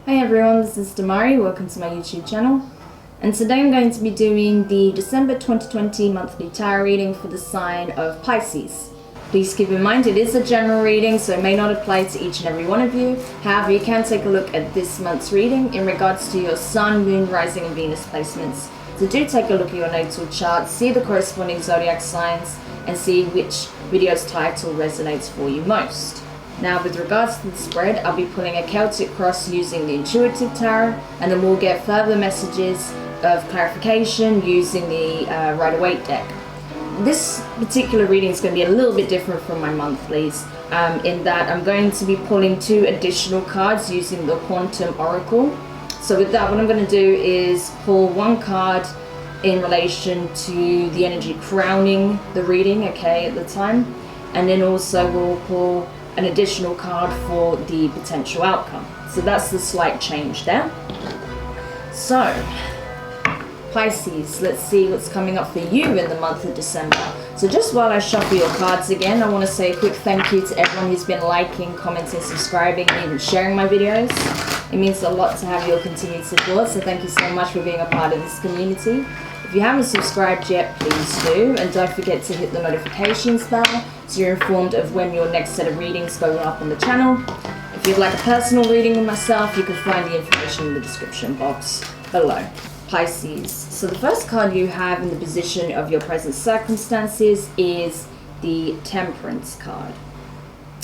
Hi everyone, this is Demari, welcome to my YouTube channel. And today I'm going to be doing the December 2020 monthly tarot reading for the sign of Pisces. Please keep in mind it is a general reading, so it may not apply to each and every one of you. However, you can take a look at this month's reading in regards to your Sun, Moon, Rising and Venus placements. So do take a look at your natal chart, see the corresponding zodiac signs and see which video's title resonates for you most. Now, with regards to the spread, I'll be pulling a Celtic cross using the Intuitive Tarot, and then we'll get further messages of clarification using the Waite deck. This particular reading is going to be a little bit different from my monthlies, in that I'm going to be pulling 2 additional cards using the Quantum Oracle. So with that, what I'm going to do is pull 1 card in relation to the energy crowning the reading, okay, at the time, and then also we'll pull an additional card for the potential outcome. So that's the slight change there. So Pisces, let's see what's coming up for you in the month of December. So just while I shuffle your cards again, I want to say a quick thank you to everyone who's been liking, commenting, subscribing, and even sharing my videos. It means a lot to have your continued support, so thank you so much for being a part of this community. If you haven't subscribed yet, please do, and don't forget to hit the notifications bell so you're informed of when your next set of readings go up on the channel. If you'd like a personal reading with myself, you can find the information in the description box below. Pisces. So the first card you have in the position of your present circumstances is the Temperance card.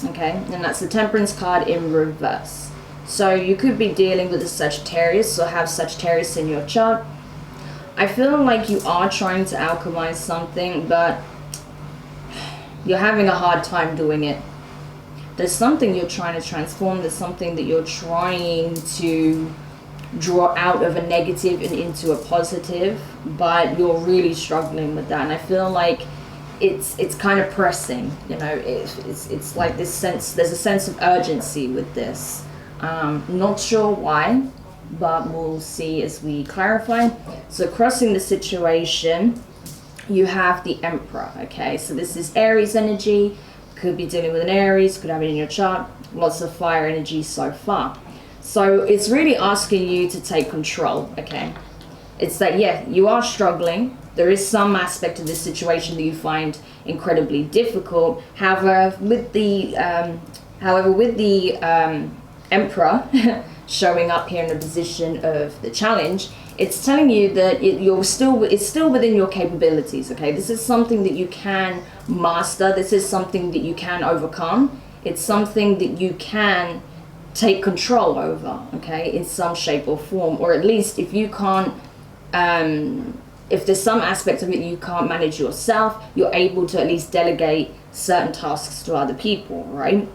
Okay, and that's the Temperance card in reverse. So you could be dealing with a Sagittarius or have Sagittarius in your chart. I feel like you are trying to alchemize something, but you're having a hard time doing it. There's something you're trying to transform. There's something that you're trying to draw out of a negative and into a positive, but you're really struggling with that. And I feel like it's kind of pressing, you know. It's like this sense, there's a sense of urgency with this. Not sure why, but we'll see as we clarify. So crossing the situation, you have the Emperor. Okay, so this is Aries energy. Could be dealing with an Aries, could have it in your chart. Lots of fire energy so far. So it's really asking you to take control. Okay, it's that, yeah, you are struggling. There is some aspect of this situation that you find incredibly difficult. However, with the Emperor showing up here in the position of the challenge, it's telling you that it's still within your capabilities. Okay, this is something that you can master. This is something that you can overcome. It's something that you can take control over, okay, in some shape or form. Or at least if you can't, if there's some aspect of it you can't manage yourself, you're able to at least delegate certain tasks to other people, right?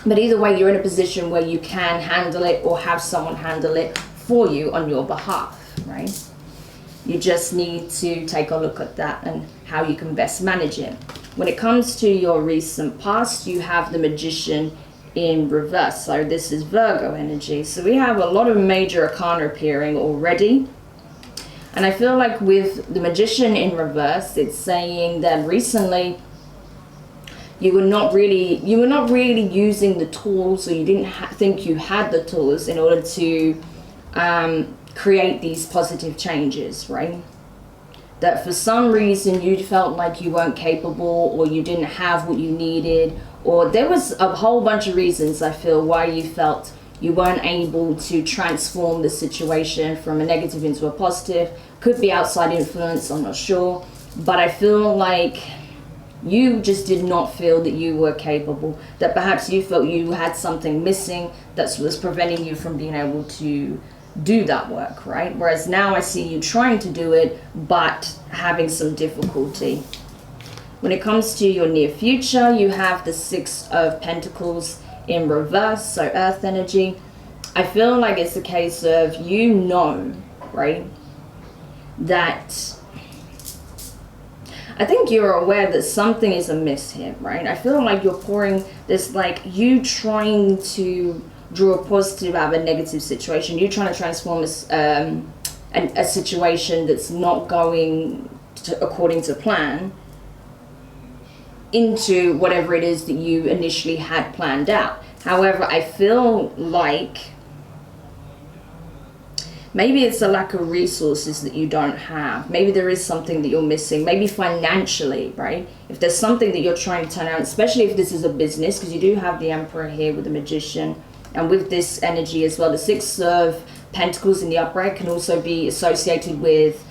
But either way, you're in a position where you can handle it or have someone handle it for you on your behalf, right? You just need to take a look at that and how you can best manage it. When it comes to your recent past, you have the Magician in reverse. So this is Virgo energy. So we have a lot of major arcana appearing already. And I feel like with the Magician in reverse, it's saying that recently you were not really using the tools, or you didn't think you had the tools in order to create these positive changes, right? That for some reason you felt like you weren't capable, or you didn't have what you needed, or there was a whole bunch of reasons, I feel, why you felt you weren't able to transform the situation from a negative into a positive. Could be outside influence, I'm not sure, but I feel like you just did not feel that you were capable, that perhaps you felt you had something missing that was preventing you from being able to do that work, right? Whereas now I see you trying to do it, but having some difficulty. When it comes to your near future, you have the 6 of Pentacles in reverse, so earth energy. I feel like it's a case of, you know, right, that I think you're aware that something is amiss here, right? I feel like you're pouring this, like you trying to draw a positive out of a negative situation. You're trying to transform a situation that's not going according to plan into whatever it is that you initially had planned out. However, I feel like Maybe it's a lack of resources that you don't have. Maybe there is something that you're missing. Maybe financially, right? If there's something that you're trying to turn out, especially if this is a business, because you do have the Emperor here with the Magician, and with this energy as well, the Six of Pentacles in the upright can also be associated with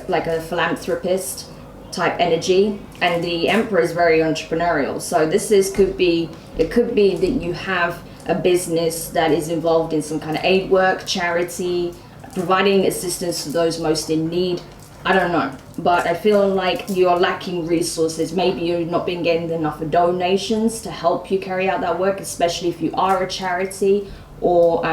like a philanthropist type energy, and the Emperor is very entrepreneurial. So this could be that you have a business that is involved in some kind of aid work, charity, providing assistance to those most in need. I don't know, but I feel like you're lacking resources. Maybe you're not being getting enough donations to help you carry out that work, especially if you are a charity, or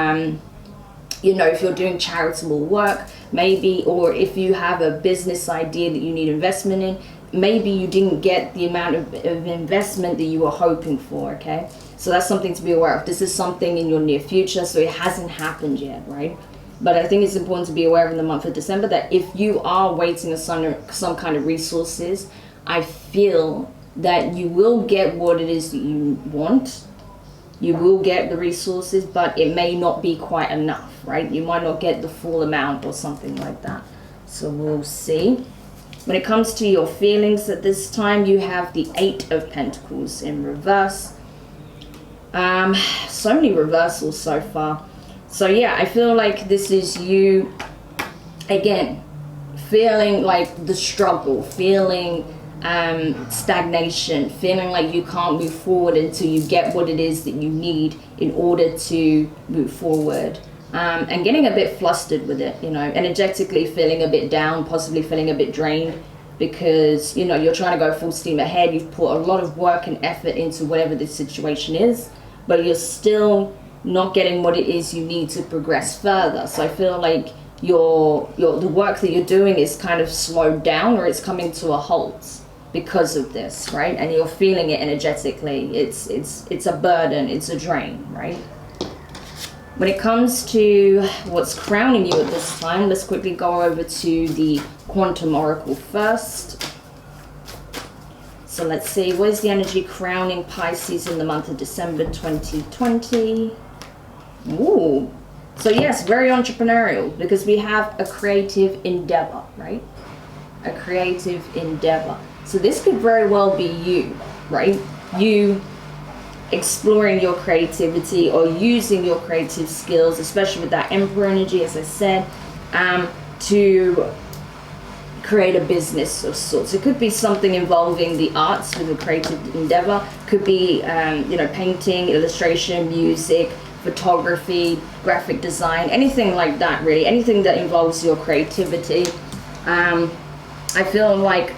you know, if you're doing charitable work, maybe, or if you have a business idea that you need investment in, maybe you didn't get the amount of investment that you were hoping for, okay? So that's something to be aware of. This is something in your near future, so it hasn't happened yet, right? But I think it's important to be aware in the month of December that if you are waiting on some kind of resources, I feel that you will get what it is that you want. You will get the resources, but it may not be quite enough, right? You might not get the full amount or something like that. So we'll see. When it comes to your feelings at this time, you have the Eight of Pentacles in reverse. So many reversals so far. So yeah, I feel like this is you, again, feeling like the struggle, feeling stagnation, feeling like you can't move forward until you get what it is that you need in order to move forward. And getting a bit flustered with it, you know, energetically feeling a bit down, possibly feeling a bit drained, because, you know, you're trying to go full steam ahead. You've put a lot of work and effort into whatever this situation is, but you're still not getting what it is you need to progress further. So I feel like the work that you're doing is kind of slowed down, or it's coming to a halt because of this, right? And you're feeling it energetically. It's a burden, it's a drain, right? When it comes to what's crowning you at this time, let's quickly go over to the Quantum Oracle first. So let's see, where's the energy crowning Pisces in the month of December 2020? Ooh, so yes, very entrepreneurial, because we have a creative endeavor, right? A creative endeavor. So this could very well be you, right? You exploring your creativity or using your creative skills, especially with that Emperor energy, as I said, to create a business of sorts. It could be something involving the arts with a creative endeavor. Could be, you know, painting, illustration, music, photography, graphic design, anything like that, really. Anything that involves your creativity. I feel like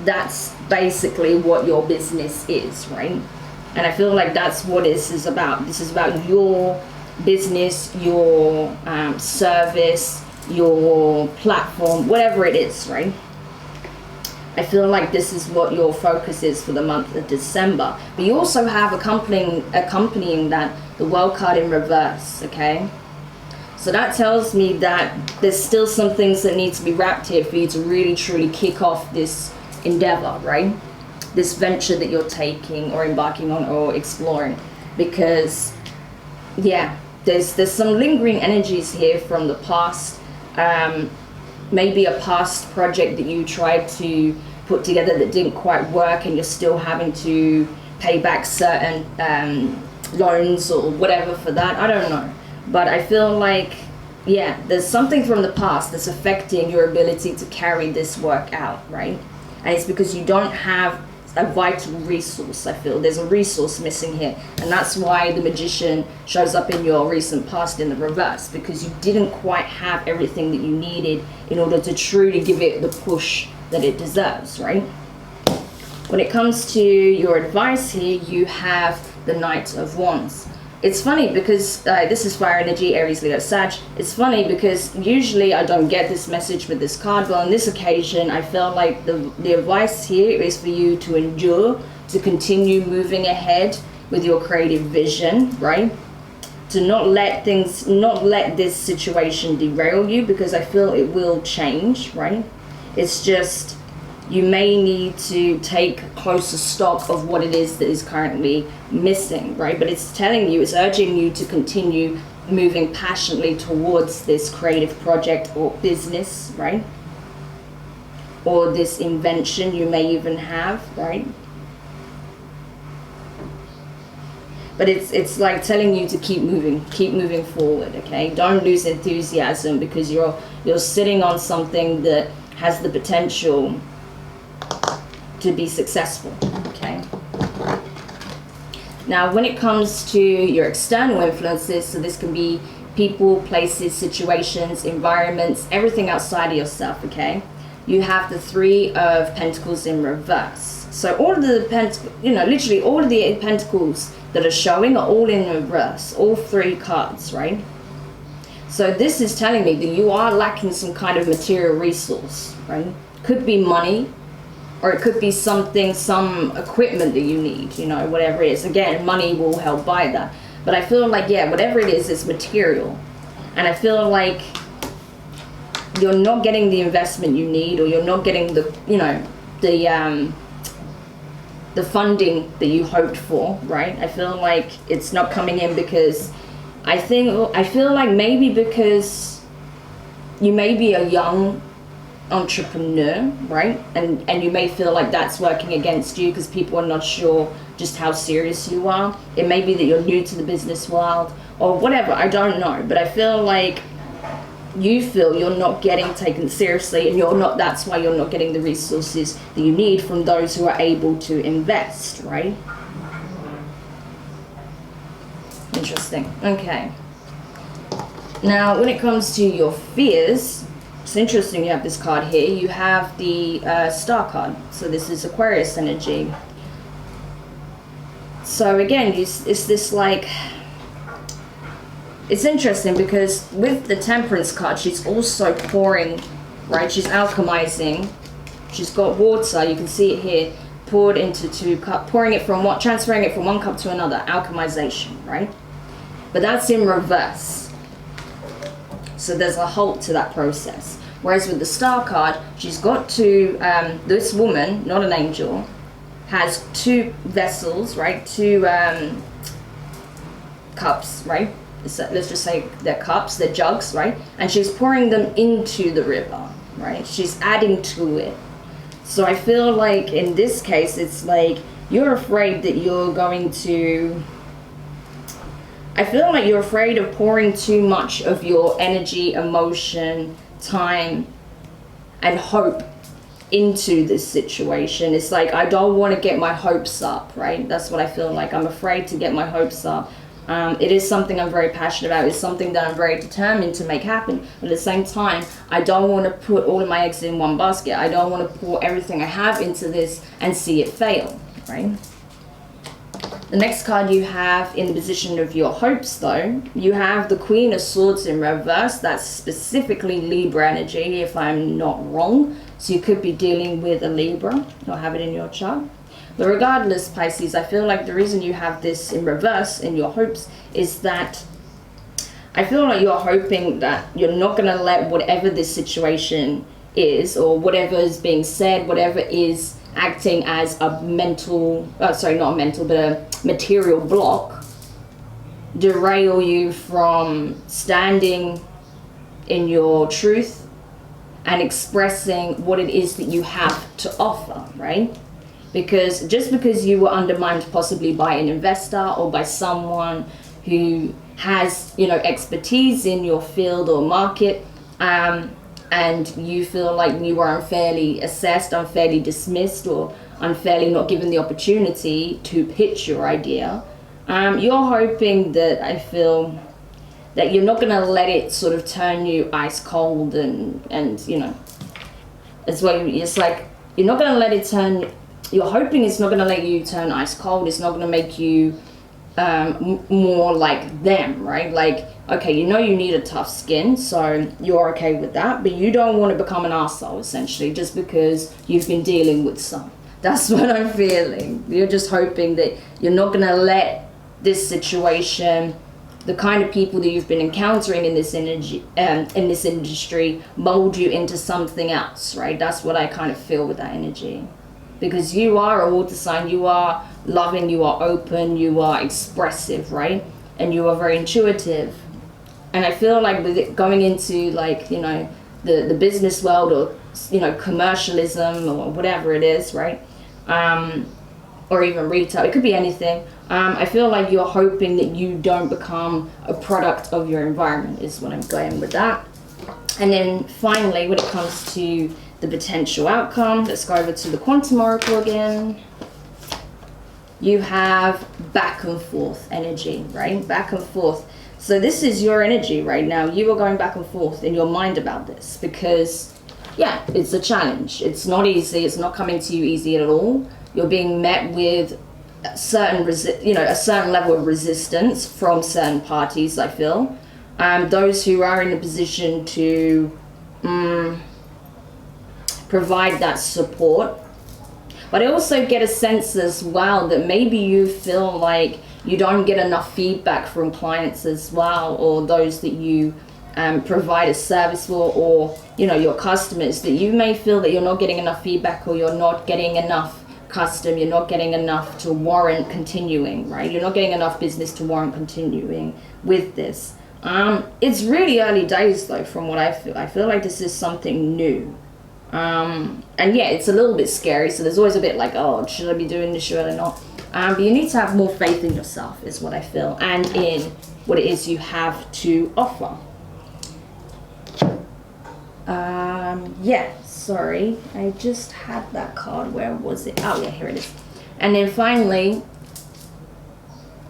that's basically what your business is, right? And I feel like that's what this is about. This is about your business, your service, your platform, whatever it is, right? I feel like this is what your focus is for the month of December. But you also have accompanying that the World card in reverse, okay? So that tells me that there's still some things that need to be wrapped here for you to really truly kick off this endeavor, right? This venture that you're taking or embarking on or exploring. Because, yeah, there's some lingering energies here from the past. Maybe a past project that you tried to put together that didn't quite work, and you're still having to pay back certain loans or whatever for that. I don't know. But I feel like, yeah, there's something from the past that's affecting your ability to carry this work out, right? And it's because you don't have a vital resource. I feel there's a resource missing here, and that's why the Magician shows up in your recent past in the reverse, because you didn't quite have everything that you needed in order to truly give it the push that it deserves, right? When it comes to your advice here, you have the Knight of Wands. It's funny because this is fire energy, Aries, Leo, Sag. It's funny because usually I don't get this message with this card, but on this occasion I felt like the advice here is for you to endure, to continue moving ahead with your creative vision, right? To not let this situation derail you, because I feel it will change, right? It's just, you may need to take closer stock of what it is that is currently missing, right? But it's telling you, it's urging you to continue moving passionately towards this creative project or business, right? Or this invention you may even have, right? But it's like telling you to keep moving forward, okay? Don't lose enthusiasm, because you're sitting on something that has the potential to be successful, okay? Now, when it comes to your external influences, so this can be people, places, situations, environments, everything outside of yourself, okay? You have the Three of Pentacles in reverse. So all of the literally all of the pentacles that are showing are all in reverse, all three cards, right? So this is telling me that you are lacking some kind of material resource, right? Could be money, or it could be something, some equipment that you need, whatever it is. Again, money will help buy that. But I feel like, yeah, whatever it is, it's material. And I feel like you're not getting the investment you need, or you're not getting the funding that you hoped for, right? I feel like it's not coming in because I feel like maybe because you may be a young entrepreneur, right? And you may feel like that's working against you because people are not sure just how serious you are. It may be that you're new to the business world or whatever, I don't know. But I feel like you feel you're not getting taken seriously, and that's why you're not getting the resources that you need from those who are able to invest, right? Interesting. Okay. Now, when it comes to your fears, it's interesting you have this card here. You have the Star card. So this is Aquarius energy. So again, it's this like... It's interesting because with the Temperance card, she's also pouring, right? She's alchemizing. She's got water, you can see it here, poured into 2 cups, transferring it from one cup to another, alchemization, right? But that's in reverse. So there's a halt to that process. Whereas with the Star card, she's got this woman, not an angel, has 2 vessels, right? 2 cups, right? So let's just say they're cups, they're jugs, right? And she's pouring them into the river, right? She's adding to it. So I feel like in this case, it's like you're afraid that you're going to... I feel like you're afraid of pouring too much of your energy, emotion, time, and hope into this situation. It's like, I don't want to get my hopes up, right? That's what I feel like. I'm afraid to get my hopes up. It is something I'm very passionate about. It's something that I'm very determined to make happen. But at the same time, I don't want to put all of my eggs in one basket. I don't want to pour everything I have into this and see it fail, right? The next card you have in the position of your hopes, though, you have the Queen of Swords in reverse. That's specifically Libra energy, if I'm not wrong. So you could be dealing with a Libra or have it in your chart. But regardless, Pisces, I feel like the reason you have this in reverse in your hopes is that I feel like you're hoping that you're not going to let whatever this situation is, or whatever is being said, whatever is acting as a mental, not a mental, but a material block, derail you from standing in your truth and expressing what it is that you have to offer, right? Because just because you were undermined possibly by an investor or by someone who has, expertise in your field or market, and you feel like you were unfairly assessed, unfairly dismissed, or unfairly not given the opportunity to pitch your idea, you're hoping that, I feel, that you're not going to let it sort of turn you ice cold and it's like you're not going to let it turn... You're hoping it's not going to let you turn ice cold. It's not going to make you more like them, right? Like, okay, you need a tough skin, so you're okay with that, but you don't want to become an arsehole, essentially, just because you've been dealing with some. That's what I'm feeling. You're just hoping that you're not going to let this situation, the kind of people that you've been encountering in this industry, mold you into something else, right? That's what I kind of feel with that energy. Because you are a water sign, you are loving, you are open, you are expressive, right? And you are very intuitive. And I feel like with it going into like, you know, the business world, or, you know, commercialism or whatever it is, right? Or even retail, it could be anything. I feel like you're hoping that you don't become a product of your environment, is what I'm going with that. And then finally, when it comes to the potential outcome, let's go over to the Quantum Oracle again. You have back and forth energy, right? Back and forth. So this is your energy right now. You are going back and forth in your mind about this because, yeah, it's a challenge. It's not easy. It's not coming to you easy at all. You're being met with a certain level of resistance from certain parties, I feel. Those who are in a position to provide that support. But I also get a sense as well that maybe you feel like you don't get enough feedback from clients as well, or those that you provide a service for, or, you know, your customers, that you may feel that you're not getting enough feedback, or you're not getting enough custom, you're not getting enough to warrant continuing, right? You're not getting enough business to warrant continuing with this. It's really early days though, from what I feel like this is something new. And yeah, it's a little bit scary, so there's always a bit like, oh, should I be doing this, should I not? But you need to have more faith in yourself, is what I feel, and in what it is you have to offer. Yeah, sorry, I just had that card. Where was it? Oh yeah, here it is. And then finally,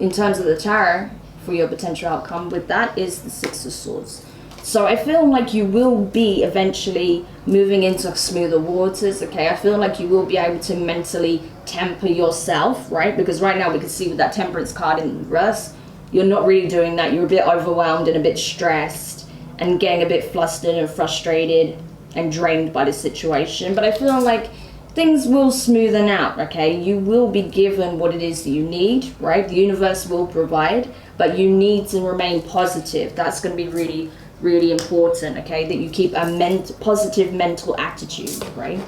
in terms of the tarot for your potential outcome with that, is the Six of Swords. So I feel like you will be eventually moving into smoother waters, okay? I feel like you will be able to mentally temper yourself, right? Because right now we can see with that Temperance card in reverse, you're not really doing that. You're a bit overwhelmed and a bit stressed and getting a bit flustered and frustrated and drained by the situation. But I feel like things will smoothen out, okay? You will be given what it is that you need, right? The universe will provide, but you need to remain positive. That's going to be really, really important, okay? That you keep a positive mental attitude, right?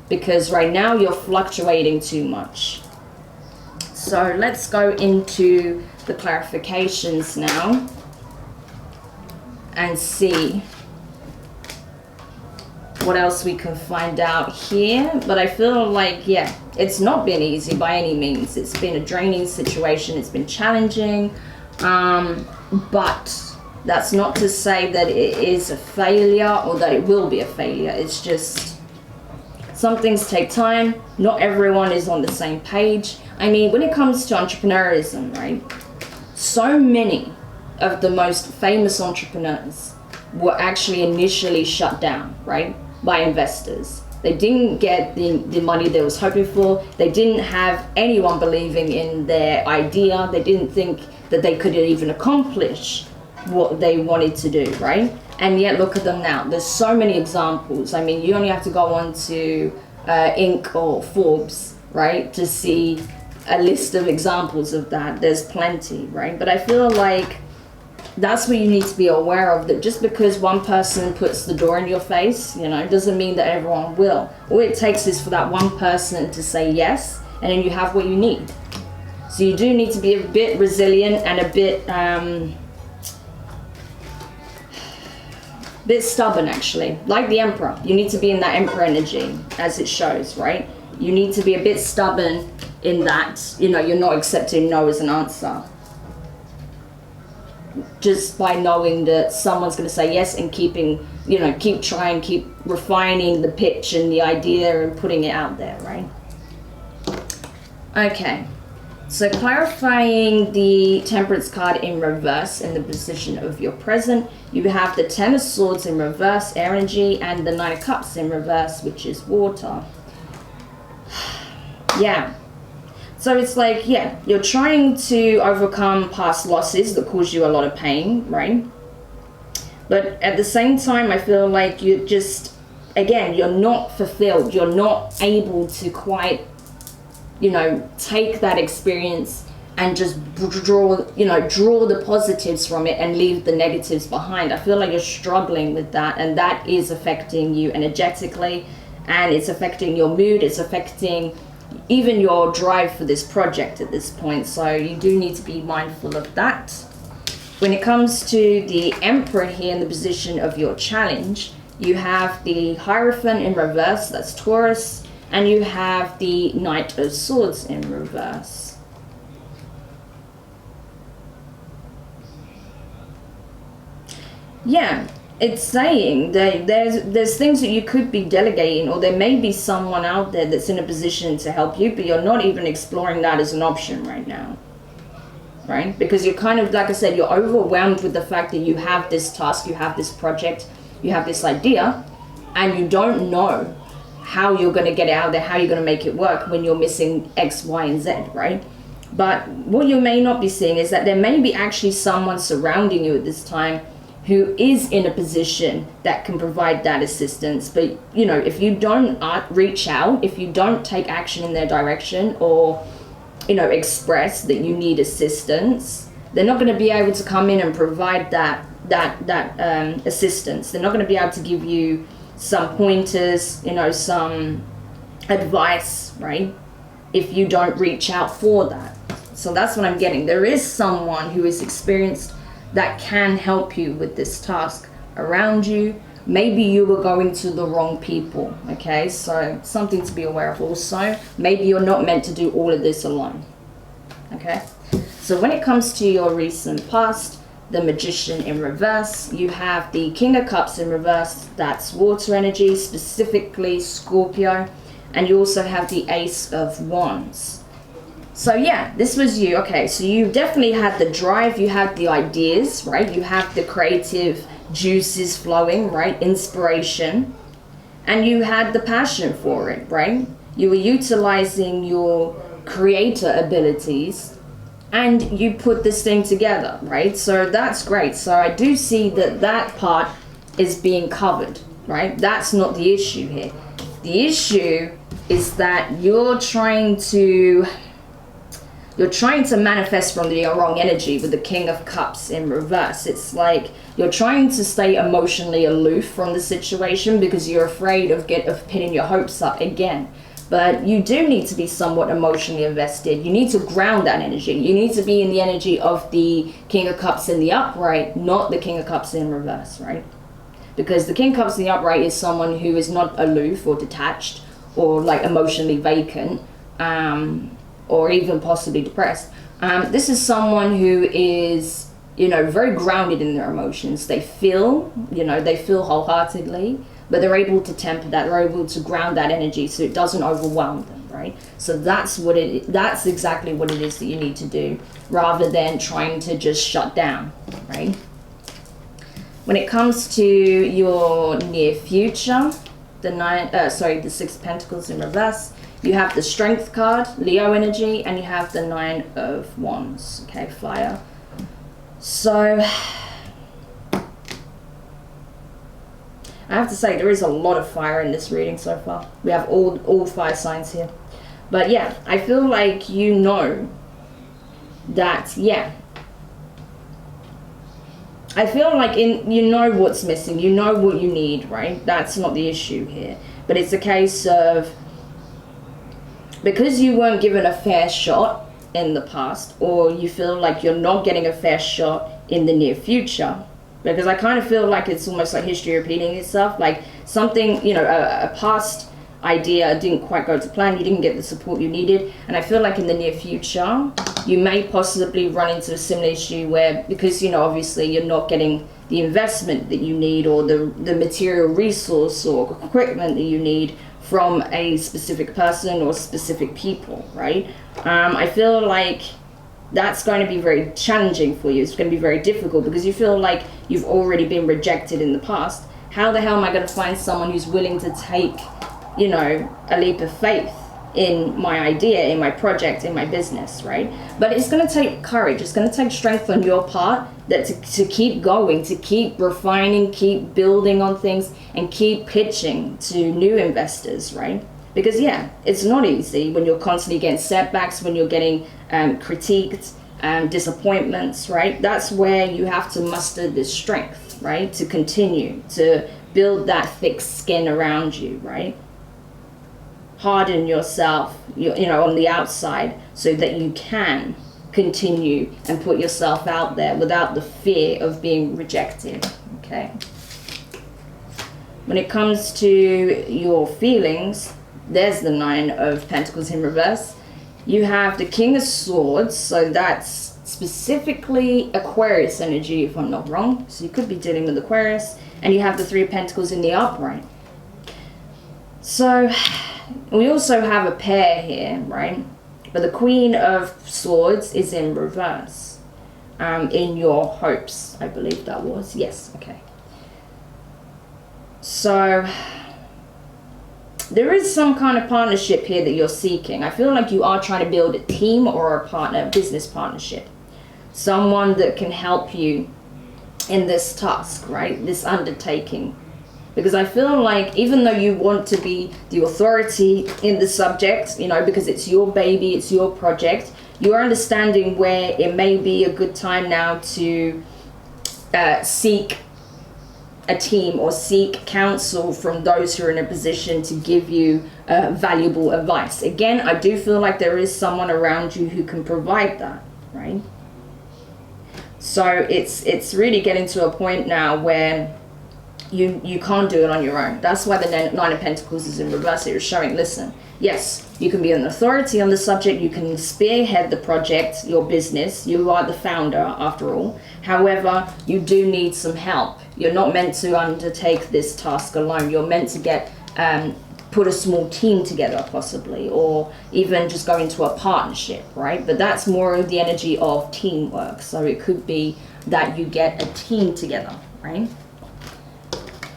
Because right now you're fluctuating too much. So let's go into the clarifications now and see what else we can find out here. But I feel like, yeah, it's not been easy by any means. It's been a draining situation. It's been challenging, but that's not to say that it is a failure or that it will be a failure. It's just some things take time. Not everyone is on the same page. I mean, when it comes to entrepreneurism, right, so many of the most famous entrepreneurs were actually initially shut down, right, by investors. They didn't get the money they was hoping for. They didn't have anyone believing in their idea. They didn't think that they could even accomplish what they wanted to do, right? And yet look at them now. There's so many examples. I mean, you only have to go on to Inc. or Forbes, right, to see a list of examples of that. There's plenty, right? But I feel like that's what you need to be aware of, that just because one person puts the door in your face, you know, doesn't mean that everyone will. All it takes is for that one person to say yes, and then you have what you need. So you do need to be a bit resilient and a bit stubborn, actually. Like the Emperor. You need to be in that Emperor energy, as it shows, right? You need to be a bit stubborn in that, you know, you're not accepting no as an answer. Just by knowing that someone's going to say yes, and keeping, you know, keep trying, keep refining the pitch and the idea and putting it out there, right? Okay, so clarifying the Temperance card in reverse in the position of your present, you have the Ten of Swords in reverse, air energy, and the Nine of Cups in reverse, which is water. Yeah. So it's like, yeah, you're trying to overcome past losses that cause you a lot of pain, right? But at the same time, I feel like you just, again, you're not fulfilled. You're not able to quite, you know, take that experience and just draw the positives from it and leave the negatives behind. I feel like you're struggling with that, and that is affecting you energetically, and it's affecting your mood. It's affecting even your drive for this project at this point. So you do need to be mindful of that. When it comes to the Emperor here in the position of your challenge, you have the Hierophant in reverse, that's Taurus, and you have the Knight of Swords in reverse. Yeah, it's saying that there's things that you could be delegating, or there may be someone out there that's in a position to help you, but you're not even exploring that as an option right now, right? Because you're kind of, like I said, you're overwhelmed with the fact that you have this task, you have this project, you have this idea, and you don't know how you're going to get it out there, how you're going to make it work when you're missing X, Y, and Z, right? But what you may not be seeing is that there may be actually someone surrounding you at this time who is in a position that can provide that assistance. But, you know, if you don't reach out, if you don't take action in their direction, or, you know, express that you need assistance, they're not going to be able to come in and provide that assistance. They're not going to be able to give you some pointers, you know, some advice, right? If you don't reach out for that. So that's what I'm getting. There is someone who is experienced that can help you with this task around you. Maybe you were going to the wrong people, okay? So something to be aware of also. Maybe you're not meant to do all of this alone, okay? So when it comes to your recent past, the Magician in reverse, you have the King of Cups in reverse, that's water energy, specifically Scorpio, and you also have the Ace of Wands. So yeah, this was you. Okay, so you definitely had the drive, you had the ideas, right? You have the creative juices flowing, right? Inspiration. And you had the passion for it, right? You were utilizing your creator abilities and you put this thing together, right? So that's great. So I do see that that part is being covered, right? That's not the issue here. The issue is that you're trying to manifest from the wrong energy with the King of Cups in reverse. It's like you're trying to stay emotionally aloof from the situation because you're afraid of pinning your hopes up again. But you do need to be somewhat emotionally invested. You need to ground that energy. You need to be in the energy of the King of Cups in the upright, not the King of Cups in reverse, right? Because the King of Cups in the upright is someone who is not aloof or detached or like emotionally vacant, or even possibly depressed. This is someone who is, you know, very grounded in their emotions. They feel wholeheartedly, but they're able to temper that. They're able to ground that energy so it doesn't overwhelm them, right? So that's exactly what it is that you need to do, rather than trying to just shut down, right? When it comes to your near future, the Six of Pentacles in reverse, you have the Strength card, Leo energy, and you have the Nine of Wands, okay, fire. So I have to say there is a lot of fire in this reading so far. We have all fire signs here. But yeah, I feel like you know that, yeah. I feel like you know what's missing, you know what you need, right? That's not the issue here. But it's a case of, because you weren't given a fair shot in the past, or you feel like you're not getting a fair shot in the near future, because I kind of feel like it's almost like history repeating itself, like something, you know, a past idea didn't quite go to plan, you didn't get the support you needed, and I feel like in the near future, you may possibly run into a similar issue where, because, you know, obviously you're not getting the investment that you need, or the material resource or equipment that you need from a specific person or specific people, right? I feel like that's going to be very challenging for you. It's going to be very difficult because you feel like you've already been rejected in the past. How the hell am I going to find someone who's willing to take, you know, a leap of faith in my idea, in my project, in my business, right? But it's going to take courage. It's going to take strength on your part that to keep going, to keep refining, keep building on things, and keep pitching to new investors, right? Because yeah, it's not easy when you're constantly getting setbacks, when you're getting critiqued, disappointments, right? That's where you have to muster this strength, right? To continue to build that thick skin around you, right? Harden yourself, you know, on the outside, so that you can continue and put yourself out there without the fear of being rejected. Okay. When it comes to your feelings, there's the Nine of Pentacles in reverse. You have the King of Swords, so that's specifically Aquarius energy, if I'm not wrong. So you could be dealing with Aquarius. And you have the Three of Pentacles in the upright. So we also have a pair here, right? But the Queen of Swords is in reverse. In your hopes, I believe that was. Yes, okay. So there is some kind of partnership here that you're seeking. I feel like you are trying to build a team or a partner, business partnership. Someone that can help you in this task, right? This undertaking. Because I feel like even though you want to be the authority in the subject, you know, because it's your baby, it's your project, you're understanding where it may be a good time now to seek a team or seek counsel from those who are in a position to give you valuable advice. Again, I do feel like there is someone around you who can provide that, right? So it's really getting to a point now where you can't do it on your own. That's why the Nine of Pentacles is in reverse. It's showing, listen, yes, you can be an authority on the subject, you can spearhead the project, your business, you are the founder after all. However, you do need some help. You're not meant to undertake this task alone. You're meant to get put a small team together possibly, or even just go into a partnership, right? But that's more of the energy of teamwork. So it could be that you get a team together, right?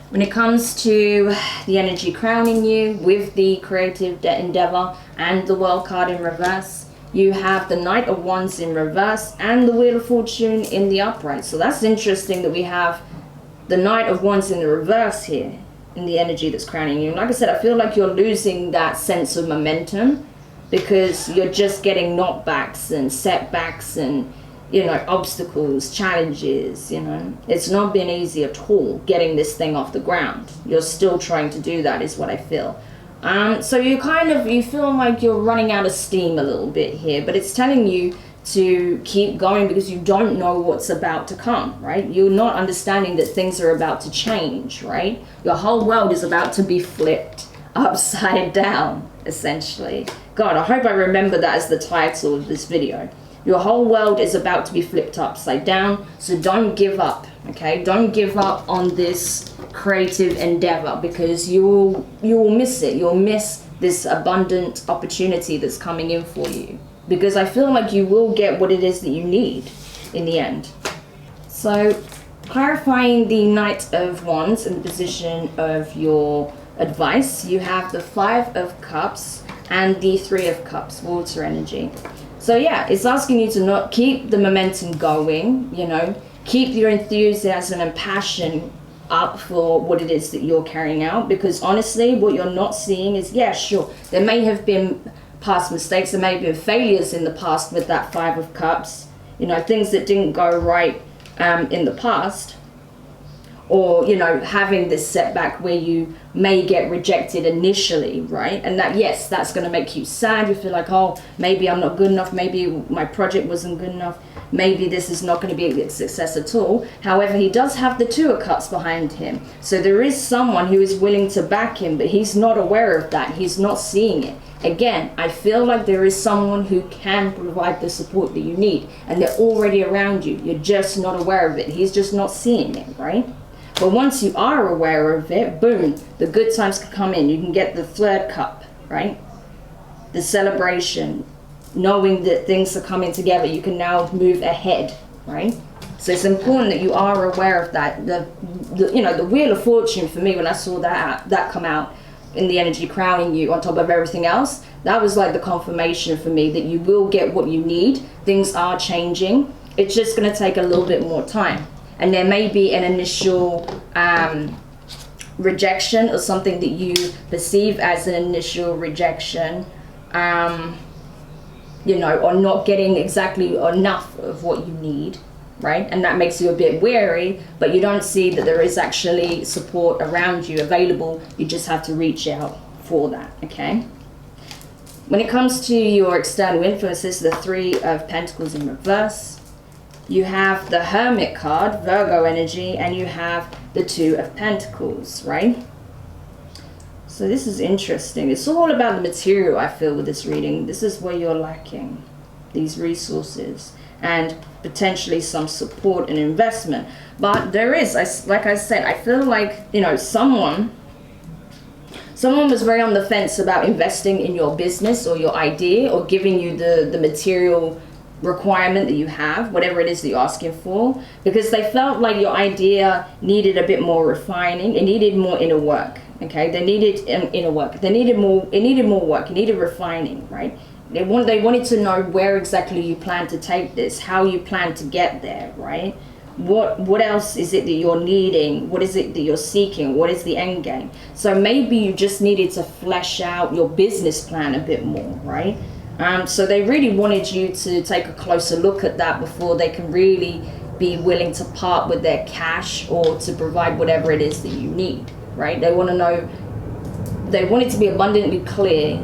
When it comes to the energy crowning you with the creative endeavor and the World card in reverse, you have the Knight of Wands in reverse and the Wheel of Fortune in the upright. So that's interesting that we have the Knight of Wands in the reverse here in the energy that's crowning you. And like I said, I feel like you're losing that sense of momentum because you're just getting knockbacks and setbacks and, you know, obstacles, challenges, you know. It's not been easy at all getting this thing off the ground. You're still trying to do that is what I feel. So you feel like you're running out of steam a little bit here, but it's telling you to keep going because you don't know what's about to come, right? You're not understanding that things are about to change, right? Your whole world is about to be flipped upside down, essentially. God, I hope I remember that as the title of this video. Your whole world is about to be flipped upside down, so don't give up, okay? Don't give up on this creative endeavor because you will miss it. You'll miss this abundant opportunity that's coming in for you. Because I feel like you will get what it is that you need in the end. So, clarifying the Knight of Wands in the position of your advice, you have the Five of Cups and the Three of Cups, water energy. So yeah, it's asking you to not keep the momentum going, you know, keep your enthusiasm and passion up for what it is that you're carrying out. Because honestly, what you're not seeing is, yeah, sure, there may have been past mistakes, there may have been failures in the past with that Five of Cups, you know, things that didn't go right in the past, or, you know, having this setback where you may get rejected initially, right? And that, yes, that's going to make you sad. You feel like, oh, maybe I'm not good enough, maybe my project wasn't good enough, maybe this is not going to be a success at all. However, he does have the Two of Cups behind him, so there is someone who is willing to back him, but he's not aware of that. He's not seeing it. Again, I feel like there is someone who can provide the support that you need, and they're already around you. You're just not aware of it. He's just not seeing it, right? But once you are aware of it, boom, the good times can come in. You can get the Third Cup, right? The celebration, knowing that things are coming together. You can now move ahead, right? So it's important that you are aware of that. The Wheel of Fortune, for me, when I saw that come out, in the energy crowning you on top of everything else, that was like the confirmation for me that you will get what you need. Things are changing. It's just going to take a little bit more time, and there may be an initial rejection or something that you perceive as an initial rejection, you know, or not getting exactly enough of what you need, right? And that makes you a bit wary, but you don't see that there is actually support around you available. You just have to reach out for that, okay? When it comes to your external influences, the Three of Pentacles in reverse, you have the Hermit card, Virgo energy, and you have the Two of Pentacles, right? So this is interesting. It's all about the material, I feel, with this reading. This is where you're lacking these resources and potentially some support and investment. But there is, like I said, I feel like, you know, someone was very on the fence about investing in your business or your idea, or giving you the material requirement that you have, whatever it is that you're asking for, because they felt like your idea needed a bit more refining. It needed more inner work. Okay, they needed inner work. It needed more work. It needed refining, right? They wanted to know where exactly you plan to take this, how you plan to get there, right? What else is it that you're needing? What is it that you're seeking? What is the end game? So maybe you just needed to flesh out your business plan a bit more, right? So they really wanted you to take a closer look at that before they can really be willing to part with their cash or to provide whatever it is that you need, right? They want to know, they want it to be abundantly clear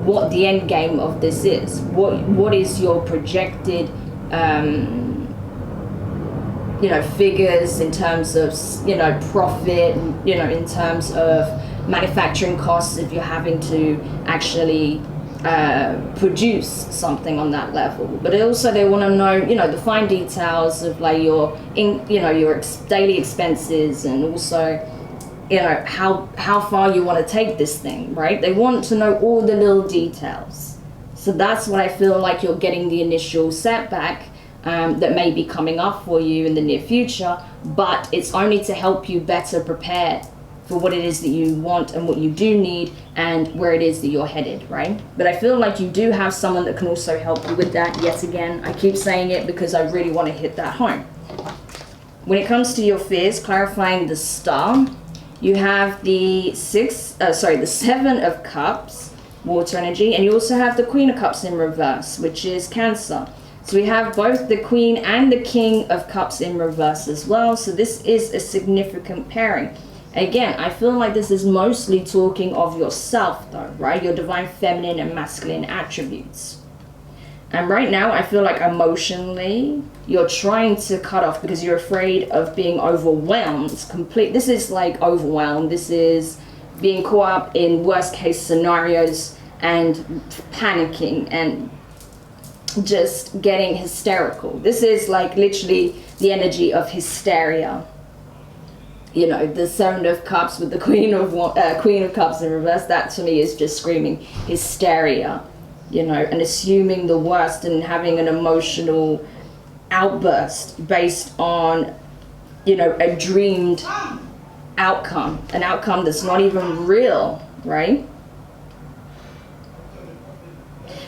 what the end game of this is. What is your projected you know, figures in terms of, you know, profit, you know, in terms of manufacturing costs, if you're having to actually produce something on that level. But also they want to know, you know, the fine details of like your daily expenses, and also, you know, how far you want to take this thing, right? They want to know all the little details. So that's what I feel like you're getting the initial setback that may be coming up for you in the near future, but it's only to help you better prepare for what it is that you want and what you do need and where it is that you're headed, right? But I feel like you do have someone that can also help you with that. Yet again, I keep saying it because I really want to hit that home. When it comes to your fears, clarifying the star, you have the Seven of Cups, water energy, and you also have the Queen of Cups in reverse, which is Cancer. So we have both the Queen and the King of Cups in reverse as well. So this is a significant pairing. Again, I feel like this is mostly talking of yourself though, right? Your divine feminine and masculine attributes. And right now, I feel like emotionally, you're trying to cut off because you're afraid of being overwhelmed. This is like overwhelmed. This is being caught up in worst case scenarios and panicking and just getting hysterical. This is like literally the energy of hysteria. You know, the Seven of Cups with the Queen of Cups in reverse, that to me is just screaming hysteria, you know, and assuming the worst and having an emotional outburst based on, you know, a dreamed outcome, an outcome that's not even real, right?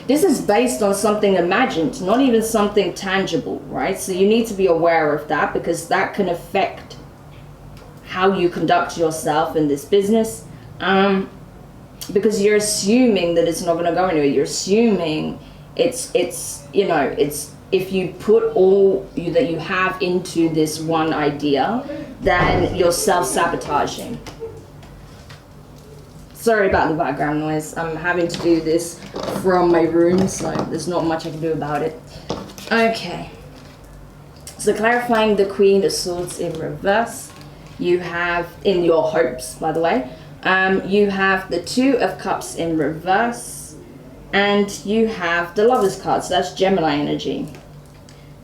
This is based on something imagined, not even something tangible, right? So you need to be aware of that, because that can affect how you conduct yourself in this business, because you're assuming that it's not going to go anywhere. You're assuming it's you know, it's if you put all that you have into this one idea, then you're self-sabotaging. Sorry about the background noise. I'm having to do this from my room, so there's not much I can do about it. Okay. So clarifying the Queen of Swords in reverse, you have, in your hopes, by the way, you have the Two of Cups in reverse, and you have the Lovers card, so that's Gemini energy.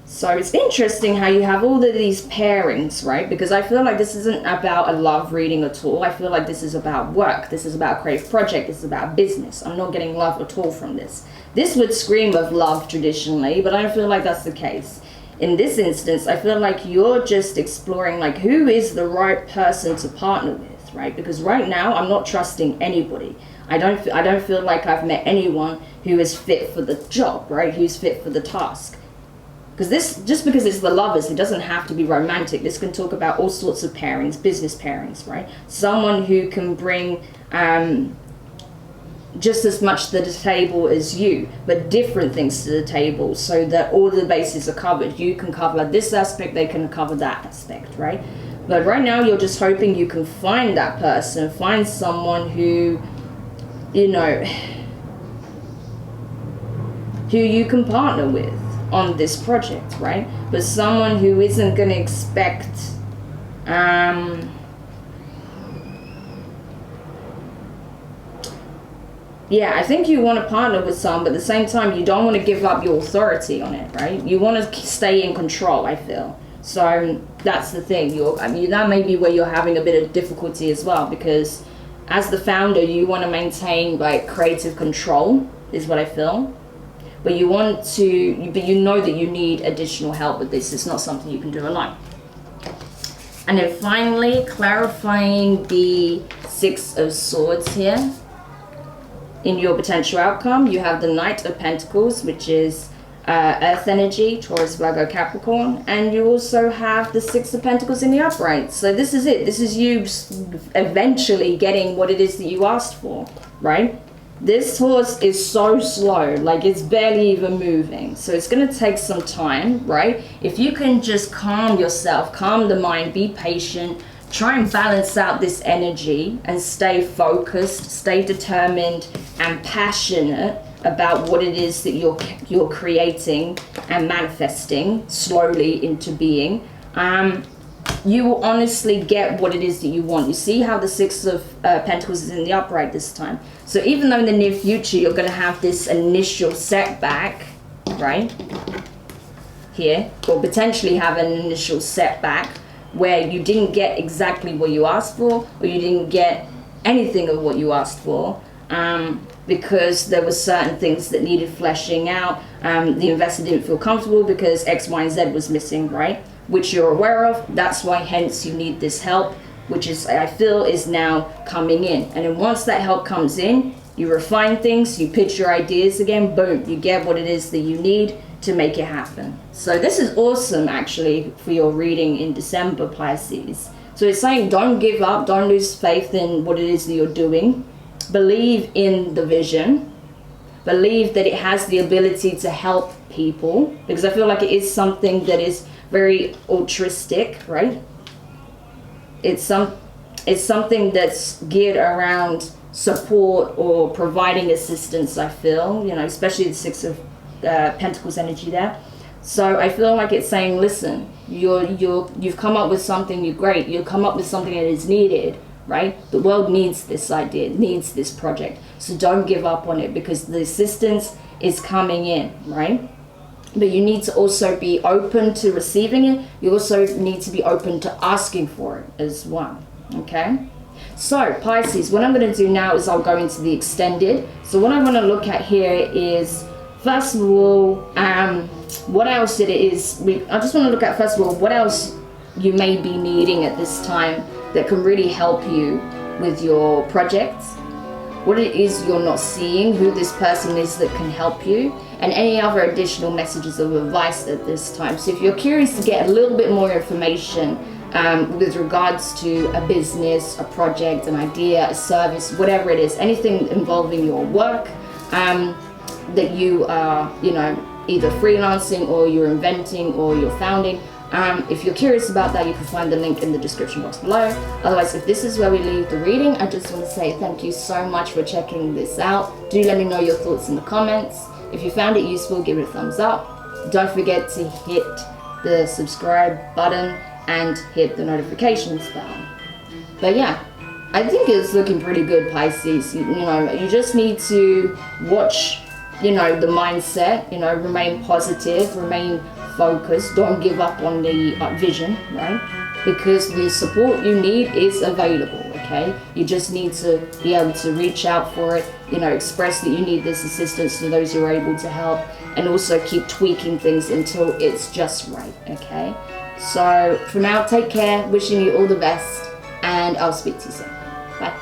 So it's interesting how you have all of these pairings, right? Because I feel like this isn't about a love reading at all. I feel like this is about work. This is about a creative project. This is about business. I'm not getting love at all from this. This would scream of love traditionally, but I don't feel like that's the case. In this instance, I feel like you're just exploring like who is the right person to partner with, right? Because right now I'm not trusting anybody. I don't feel like I've met anyone who is fit for the job, right? Who's fit for the task. Because this, just because it's the Lovers, it doesn't have to be romantic. This can talk about all sorts of pairings, business pairings, right? Someone who can bring just as much to the table as you, but different things to the table, so that all the bases are covered. You can cover this aspect, they can cover that aspect, right? But right now you're just hoping you can find that person, find someone who, you know, who you can partner with on this project, right? But someone who isn't going to expect yeah, I think you want to partner with someone, but at the same time, you don't want to give up your authority on it, right? You want to stay in control, I feel. So that's the thing. That may be where you're having a bit of difficulty as well, because as the founder, you want to maintain like creative control, is what I feel. But you want to, but you know that you need additional help with this. It's not something you can do alone. And then finally, clarifying the Six of Swords here. In your potential outcome, you have the Knight of Pentacles, which is Earth energy, Taurus, Virgo, Capricorn, and you also have the Six of Pentacles in the upright. So this is it. This is you eventually getting what it is that you asked for, right? This horse is so slow, like it's barely even moving. So it's going to take some time, right? If you can just calm yourself, calm the mind, be patient, try and balance out this energy and stay focused, stay determined and passionate about what it is that you're creating and manifesting slowly into being, you will honestly get what it is that you want. You see how the Six of Pentacles is in the upright this time. So even though in the near future you're going to have this initial setback, right, here, or potentially have an initial setback where you didn't get exactly what you asked for, or you didn't get anything of what you asked for, because there were certain things that needed fleshing out. The investor didn't feel comfortable because X, Y, and Z was missing, right? Which you're aware of. That's why hence you need this help, which is, I feel, is now coming in. And then once that help comes in, you refine things, you pitch your ideas again, boom, you get what it is that you need to make it happen. So this is awesome actually for your reading in December, Pisces. So it's saying don't give up, don't lose faith in what it is that you're doing. Believe in the vision. Believe that it has the ability to help people, because I feel like it is something that is very altruistic, right? It's something that's geared around support or providing assistance, I feel, you know, especially the Six of Pentacles energy there. So I feel like it's saying, listen, you've come up with something, you're great, you've come up with something that is needed, right? The world needs this idea, needs this project. So don't give up on it, because the assistance is coming in, right? But you need to also be open to receiving it. You also need to be open to asking for it as well, okay? So Pisces, what I'm going to do now is I'll go into the extended. So what I want to look at here is, first of all, what else it is. I just want to look at, first of all, what else you may be needing at this time that can really help you with your projects. What it is you're not seeing, who this person is that can help you, and any other additional messages of advice at this time. So if you're curious to get a little bit more information with regards to a business, a project, an idea, a service, whatever it is, anything involving your work, that you are, you know, either freelancing or you're inventing or you're founding. If you're curious about that, you can find the link in the description box below. Otherwise, if this is where we leave the reading, I just want to say thank you so much for checking this out. Do let me know your thoughts in the comments. If you found it useful, give it a thumbs up. Don't forget to hit the subscribe button and hit the notifications bell. But yeah, I think it's looking pretty good, Pisces. You know, you just need to watch, you know, the mindset, you know, remain positive, remain focused, don't give up on the vision, right? Because the support you need is available, okay? You just need to be able to reach out for it, you know, express that you need this assistance to those you're able to help, and also keep tweaking things until it's just right, okay? So for now, take care, wishing you all the best, and I'll speak to you soon. Bye.